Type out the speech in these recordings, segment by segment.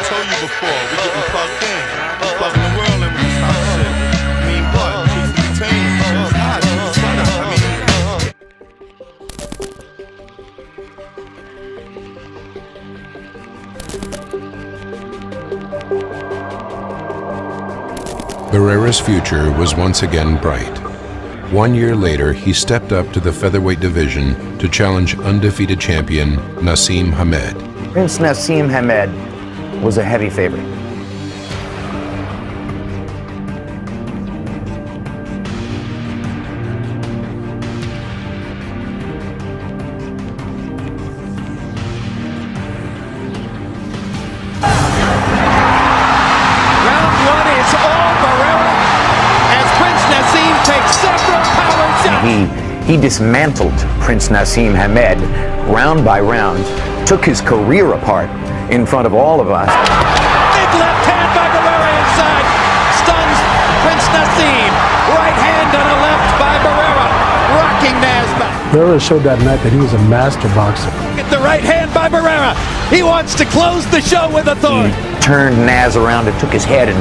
told you before, we getting plugged in. We plugging the world in with this hot shit. I mean, what? Keeps entertaining. Shit's hot. It's fun. I mean. Barrera's future was once again bright. 1 year later, he stepped up to the featherweight division to challenge undefeated champion Naseem Hamed. Prince Naseem Hamed was a heavy favorite. He dismantled Prince Naseem Hamed round by round, took his career apart in front of all of us. Big left hand by Barrera inside, stuns Prince Naseem. Right hand and a left by Barrera, rocking Naz back. Barrera showed that night that he was a master boxer. Get the right hand by Barrera. He wants to close the show with authority. He turned Naz around and took his head and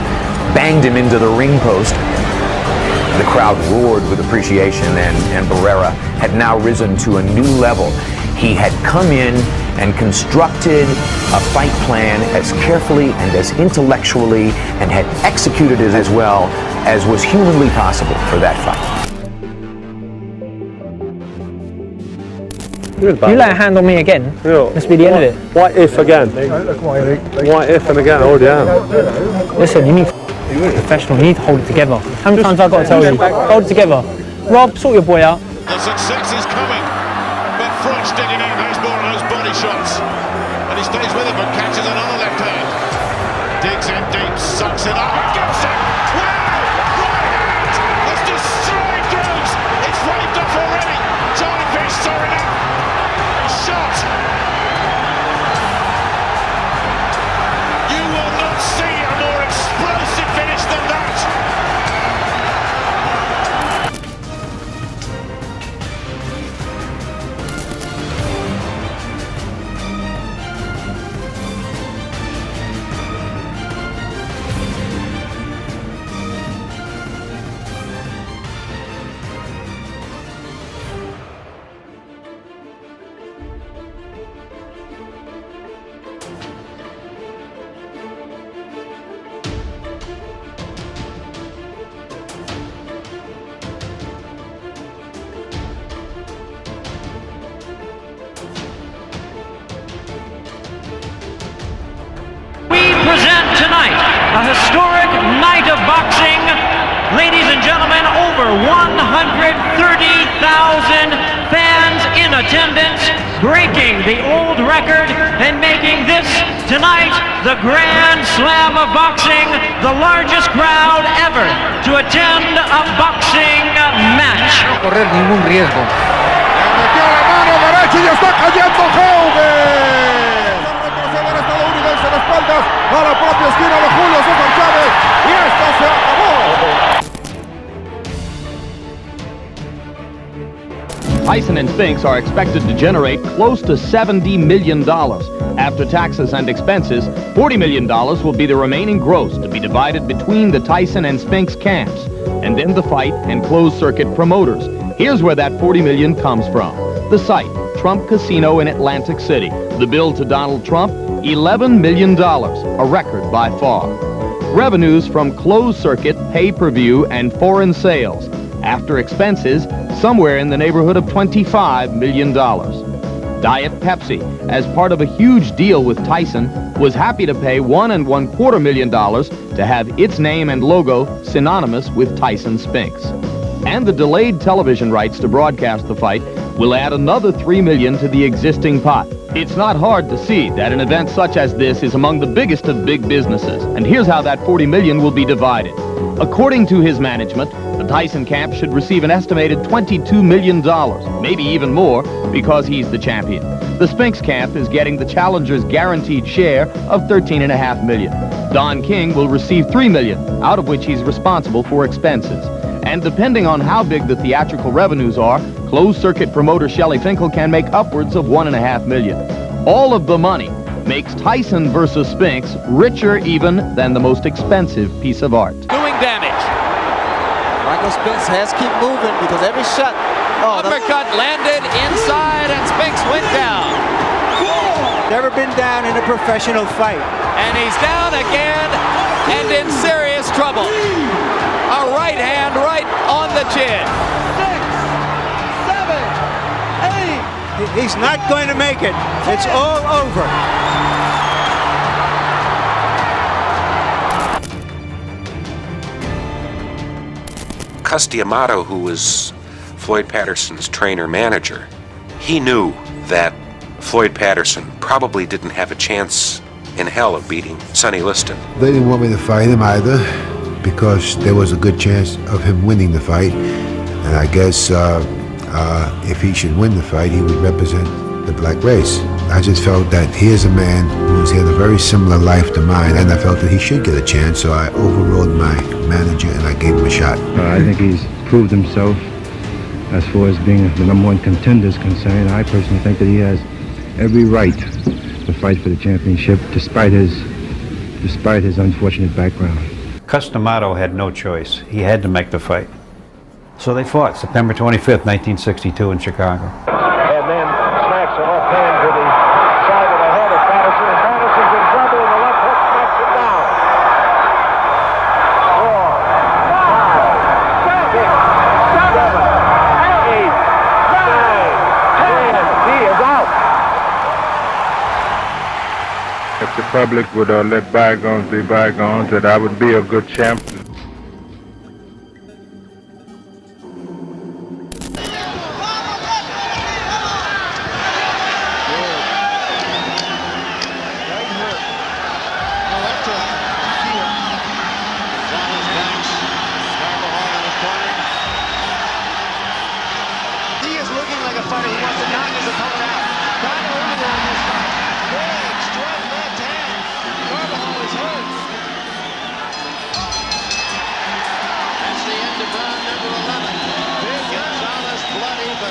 banged him into the ring post. The crowd roared with appreciation, and Barrera had now risen to a new level. He had come in and constructed a fight plan as carefully and as intellectually, and had executed it as well as was humanly possible for that fight. You lay a hand on me again, must be the end of it. What if again? What if and again? Oh yeah. Listen, you need professional, you need to hold it together. How many times I've got to tell you? Hold it together. Rob, sort your boy out. The success is coming, but Froch digging in those more of those body shots. And he stays with it, but catches another left hand. Digs in deep, sucks it up, and gets it. Wow! Right hand has destroyed Groves. It's waved off already. Charlie Fish saw enough. Shot. You will not see a more explosive finish than that. Present tonight a historic night of boxing. Ladies and gentlemen, over 130,000 fans in attendance, breaking the old record and making this tonight the Grand Slam of boxing, the largest crowd ever to attend a boxing match. No correr ningún riesgo. Le metió la mano derecha y está cayendo Helve. De espaldas a la propia esquina de Julio César Chávez y esto se acabó. Tyson and Spinks are expected to generate close to $70 million. After taxes and expenses, $40 million will be the remaining gross to be divided between the Tyson and Spinks camps, and then the fight and closed-circuit promoters. Here's where that $40 million comes from. The site, Trump Casino in Atlantic City. The bill to Donald Trump, $11 million, a record by far. Revenues from closed-circuit, pay-per-view, and foreign sales. After expenses, somewhere in the neighborhood of $25 million. Diet Pepsi, as part of a huge deal with Tyson, was happy to pay $1.25 million to have its name and logo synonymous with Tyson Spinks. And the delayed television rights to broadcast the fight will add another $3 million to the existing pot. It's not hard to see that an event such as this is among the biggest of big businesses, and here's how that $40 million will be divided. According to his management, the Tyson camp should receive an estimated $22 million, maybe even more, because he's the champion. The Spinks camp is getting the challenger's guaranteed share of $13.5 million. Don King will receive $3 million, out of which he's responsible for expenses. And depending on how big the theatrical revenues are, closed-circuit promoter Shelley Finkel can make upwards of $1.5 million. All of the money makes Tyson versus Spinks richer even than the most expensive piece of art. Doing damage. Michael Spinks has to keep moving because every shot. Uppercut landed inside and Spinks went down. Never been down in a professional fight. And he's down again and in serious trouble. A right hand right on the chin. 6, 7, 8. He's not going to make it. It's all over. Cus D'Amato, who was Floyd Patterson's trainer-manager, he knew that Floyd Patterson probably didn't have a chance in hell of beating Sonny Liston. They didn't want me to fight him either because there was a good chance of him winning the fight. And I guess if he should win the fight, he would represent the black race. I just felt that here's a man who's had a very similar life to mine, and I felt that he should get a chance, so I overrode my manager and I gave him a shot. I think he's proved himself as far as being the #1 contender is concerned. I personally think that he has every right to fight for the championship despite his unfortunate background. Cus D'Amato had no choice. He had to make the fight. So they fought September 25th, 1962 in Chicago. And then smacks an offhand to the side of the head of Patterson, and Patterson's in trouble, and the left hook smacks him down. 4, 5, 6, 7, 8, 9, 10. He is out. If the public would let bygones be bygones, that I would be a good champ.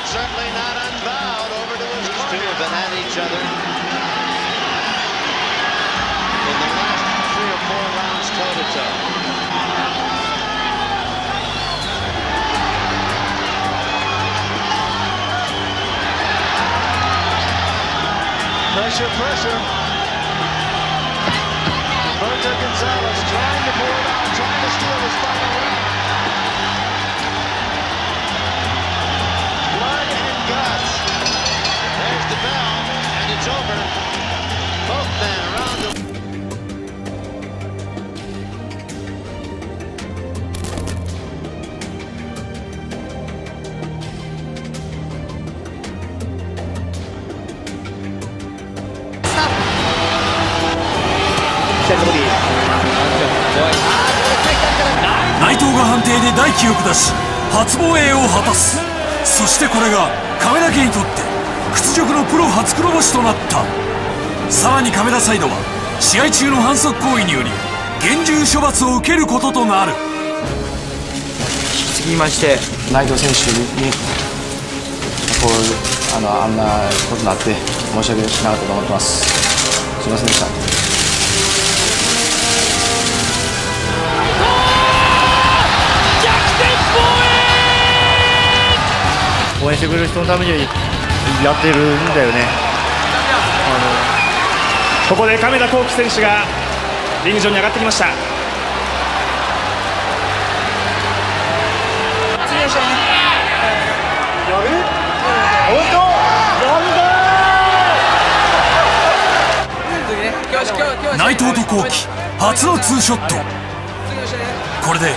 Certainly not unbowed over to his corner. These two have been at each other in the last 3 or 4 rounds toe-to-toe. Pressure, pressure. Roberto Gonzalez trying to pull it out, trying to steal his final round. There's the bell, and it's over. Both men around the...内藤が判定で大記を下し初防衛を果たす。そしてこれが亀田家にとって屈辱のプロ初黒星となった。さらに亀田サイドは試合中の反則行為により厳重処罰を受けることとなる。引き継ぎまして内藤選手にあんなことになって申し訳なかったと思ってます。すいませんでした。応援してくれる人のためにやってるんだよね。ここで亀田光輝選手がリング上に上がってきました。内藤と光輝初のツーショット。これで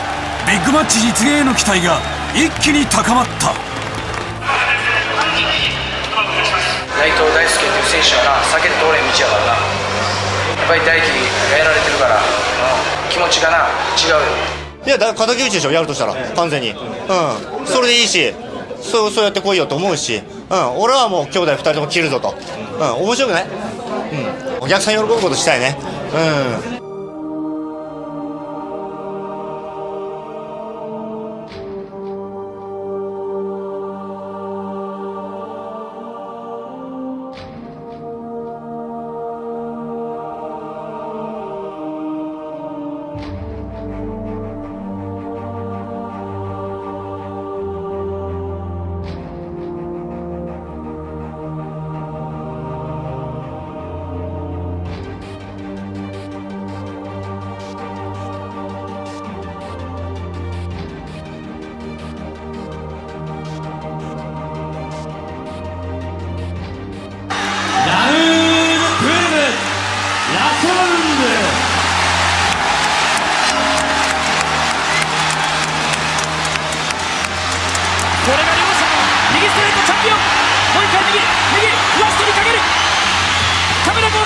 ビッグマッチ実現への期待が一気に高まった。内藤大輔という選手はな、避けて通れん道やからな。やっぱり大輝がやられてるから、気持ちがな、違うよ。いや、敵討ちでしょ、やるとしたら、完全に。それでいいし、そうやってこいよと思うし、俺はもう兄弟2人とも切るぞと。面白くない？お客さん喜ぶことしたいね。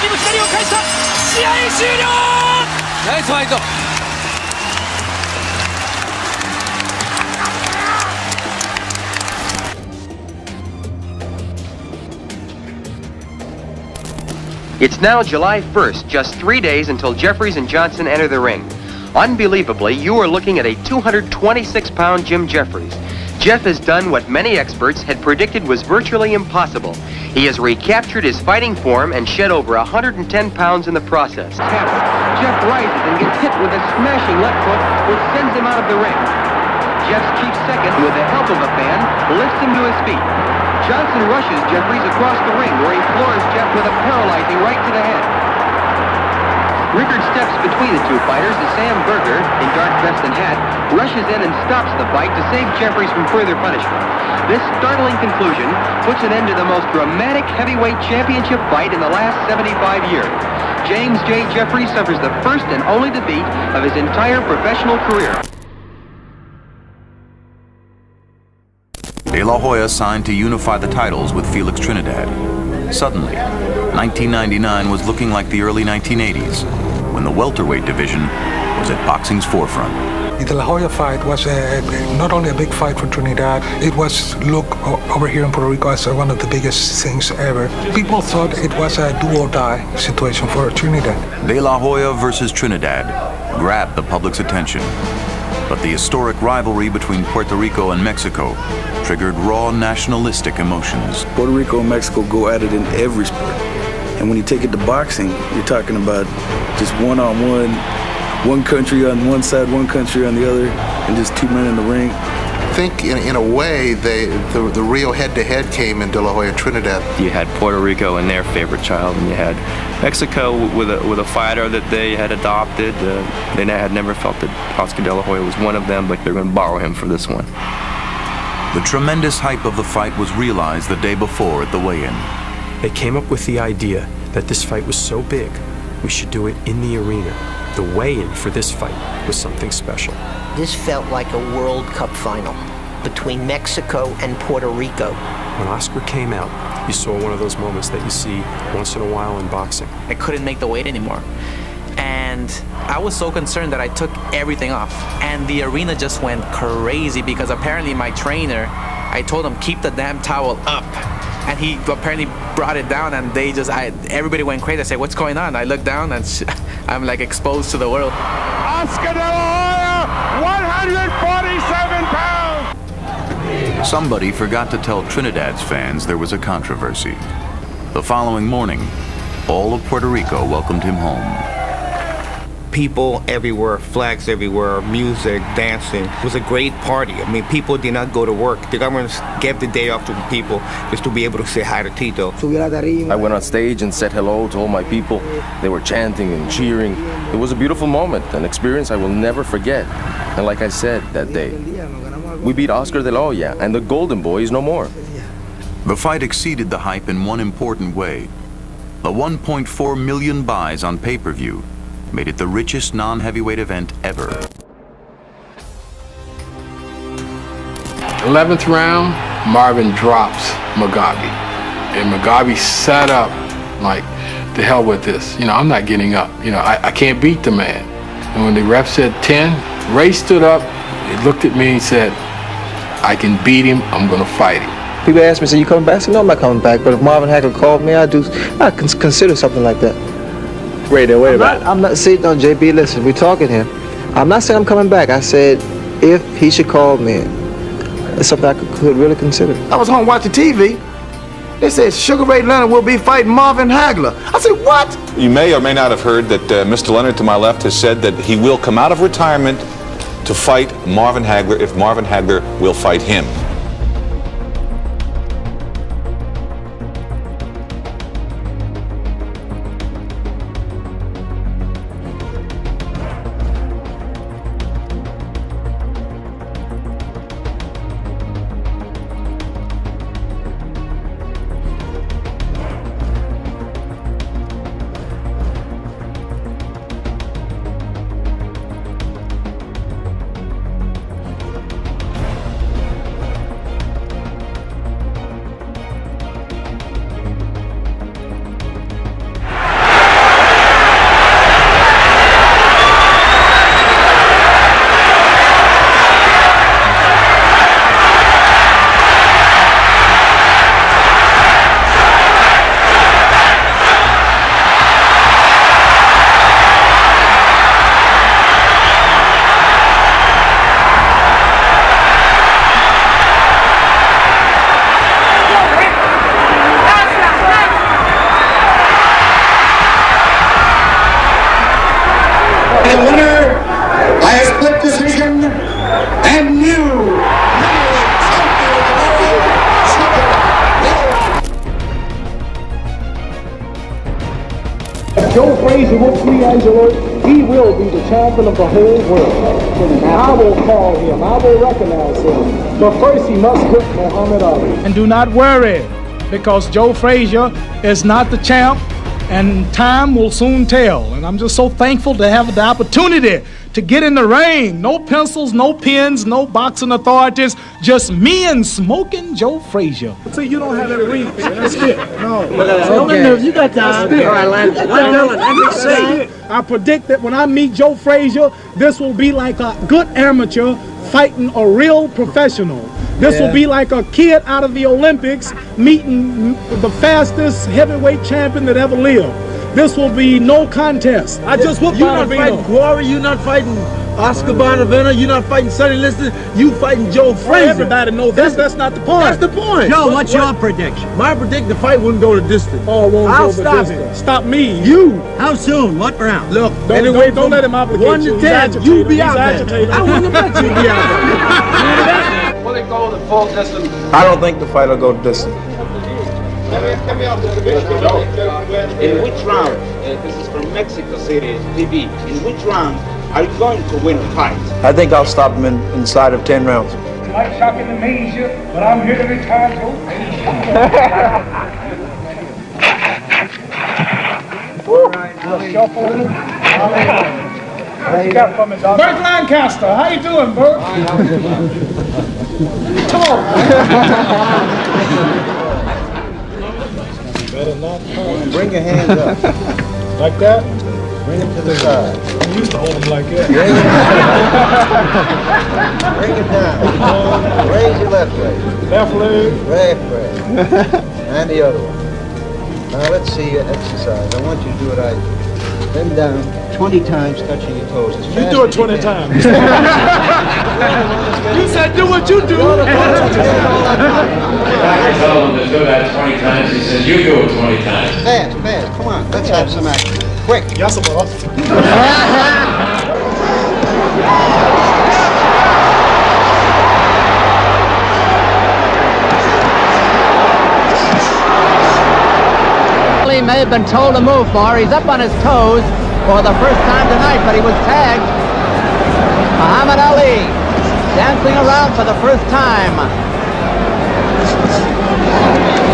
にも左を返した。試合終了。ナイスファイト。It's now July 1st, just 3 days until Jeffries and Johnson enter the ring. Unbelievably, you are looking at a 226-pound Jim Jeffries. Jeff has done what many experts had predicted was virtually impossible. He has recaptured his fighting form and shed over 110 pounds in the process. Jeff rises and gets hit with a smashing left hook, which sends him out of the ring. Jeff's chief second, with the help of a fan, lifts him to his feet. Johnson rushes Jeffries across the ring, where he floors Jeff with a paralyzing right to the head. Rickard steps between the two fighters as Sam Berger, in dark vest and hat, rushes in and stops the fight to save Jeffries from further punishment. This startling conclusion puts an end to the most dramatic heavyweight championship fight in the last 75 years. James J. Jeffries suffers the first and only defeat of his entire professional career. De La Hoya signed to unify the titles with Felix Trinidad. Suddenly, 1999 was looking like the early 1980s, when the welterweight division was at boxing's forefront. The De La Hoya fight was not only a big fight for Trinidad, it was looked over here in Puerto Rico as one of the biggest things ever. People thought it was a do-or-die situation for Trinidad. De La Hoya versus Trinidad grabbed the public's attention. But the historic rivalry between Puerto Rico and Mexico triggered raw nationalistic emotions. Puerto Rico and Mexico go at it in every sport. And when you take it to boxing, you're talking about just one-on-one, one country on one side, one country on the other, and just two men in the ring. I think in a way the real head-to-head came in De La Hoya Trinidad. You had Puerto Rico and their favorite child, and you had Mexico with a fighter that they had adopted. They had never felt that Oscar De La Hoya was one of them, but they're going to borrow him for this one. The tremendous hype of the fight was realized the day before at the weigh-in. They came up with the idea that this fight was so big, we should do it in the arena. The weigh-in for this fight was something special. This felt like a World Cup final between Mexico and Puerto Rico. When Oscar came out, you saw one of those moments that you see once in a while in boxing. I couldn't make the weight anymore. And I was so concerned that I took everything off. And the arena just went crazy because apparently my trainer, I told him, keep the damn towel up. And he apparently brought it down, and everybody went crazy. I said, what's going on? I look down and I'm like exposed to the world. Oscar De La Hoya, 147 pounds! Somebody forgot to tell Trinidad's fans there was a controversy. The following morning, all of Puerto Rico welcomed him home. People everywhere, flags everywhere, music, dancing. It was a great party. I mean, people did not go to work. The government gave the day off to people just to be able to say hi to Tito. I went on stage and said hello to all my people. They were chanting and cheering. It was a beautiful moment, an experience I will never forget. And like I said that day, we beat Oscar De La Hoya, and the Golden Boy is no more. The fight exceeded the hype in one important way. The 1.4 million buys on pay-per-view made it the richest non-heavyweight event ever. 11th round, Marvin drops Mugabe. And Mugabe sat up like, the hell with this. You know, I'm not getting up. You know, I can't beat the man. And when the ref said 10, Ray stood up, he looked at me and said, I can beat him, I'm gonna fight him. People ask me, say, you coming back? I said, no, I'm not coming back. But if Marvin Hagler called me, I'd consider something like that. Wait about it. I'm not saying, no, JB, listen, we're talking here. I'm not saying I'm coming back. I said, if he should call me, it's something I could really consider. I was home watching TV. They said Sugar Ray Leonard will be fighting Marvin Hagler. I said, what? You may or may not have heard that Mr. Leonard to my left has said that he will come out of retirement to fight Marvin Hagler if Marvin Hagler will fight him. Frazier will free Angelo, he will be the champion of the whole world. I will call him, I will recognize him. But first he must hit Muhammad Ali. And do not worry, because Joe Frazier is not the champ, and time will soon tell. And I'm just so thankful to have the opportunity to get in the ring. No pencils, no pens, no boxing authorities, just me and smoking Joe Frazier. See, you don't have that ring, that's it. No. Okay. You got time. All right, Landon. I predict that when I meet Joe Frazier, this will be like a good amateur fighting a real professional. This will be like a kid out of the Olympics meeting the fastest heavyweight champion that ever lived. This will be no contest. I just whooped You're not fighting Glory, you're not fighting Oscar Bonavena, you're not fighting Sonny Liston, you fighting Joe Frazier. Everybody knows that's not the point. That's the point. Joe, what's your prediction? My prediction, the fight wouldn't go to distance. Oh, won't I'll go the stop distance. it. Stop me. You. How soon? What round? Look, don't let him obligate 1 you. to 10, you be out there. I wouldn't have let you be out there. Will it go the full distance? I don't think the fight will go distance. In which round, this is from Mexico City, TV, in which round are you going to win the fight? I think I'll stop him inside of 10 rounds. Might shock and amaze you, but I'm here to retire Joe Burt Lancaster, how you doing, Burt? Better not talk. Bring your hands up. Like that? Bring them to the side. I used to hold them like that. Bring it down. Raise your left leg. Left leg. Left leg. And the other one. Now let's see you exercise. I want you to do what I do. Bend down 20 times, touching your toes. You do it 20 times. You said do what you do. I told him to do that 20 times. He said, you do it 20 times. Fast. Come on. Let's have some action. Quick. Yes, boss. He may have been told to move more. He's up on his toes for the first time tonight, but he was tagged. Muhammad Ali dancing around for the first time.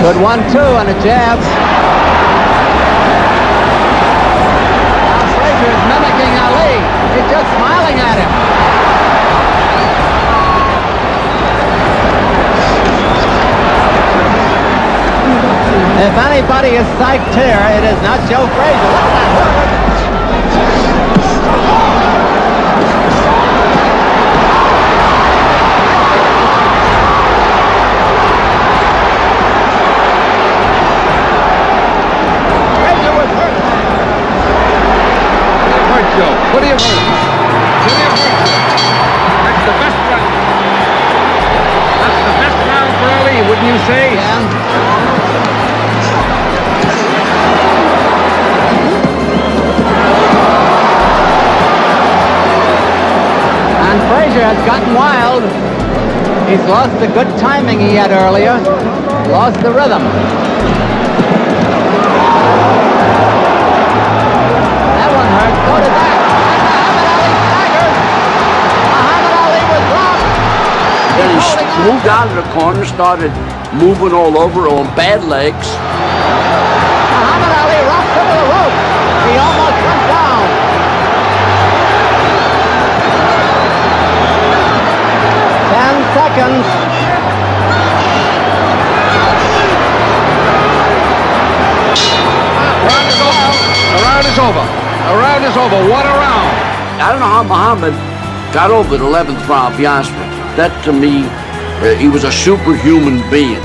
Good 1-2 and a jab. Now Frazier is mimicking Ali. He's just smiling at him. If anybody is psyched here, it is not Joe Frazier. Look at that hook. Frazier was hurt. Hurt Joe. What do you hurt? What do you hurt? That's the best round. That's the best round for Ali, wouldn't you say? Yeah. Frazier has gotten wild. He's lost the good timing he had earlier. Lost the rhythm. That one hurt. So did that. Muhammad Ali staggered. Muhammad Ali was dropped. Then he moved out of the corner, started moving all over on bad legs. Muhammad Ali rocks over the rope. He almost went down. Seconds. The round is over. The round is over. What a round. I don't know how Muhammad got over the 11th round, to be honest with you. That, to me, he was a superhuman being.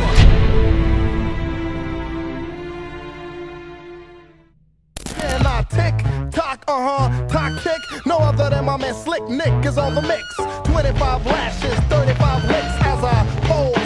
Top kick, no other than my man Slick Nick is on the mix. 25 lashes, 35 licks as I fold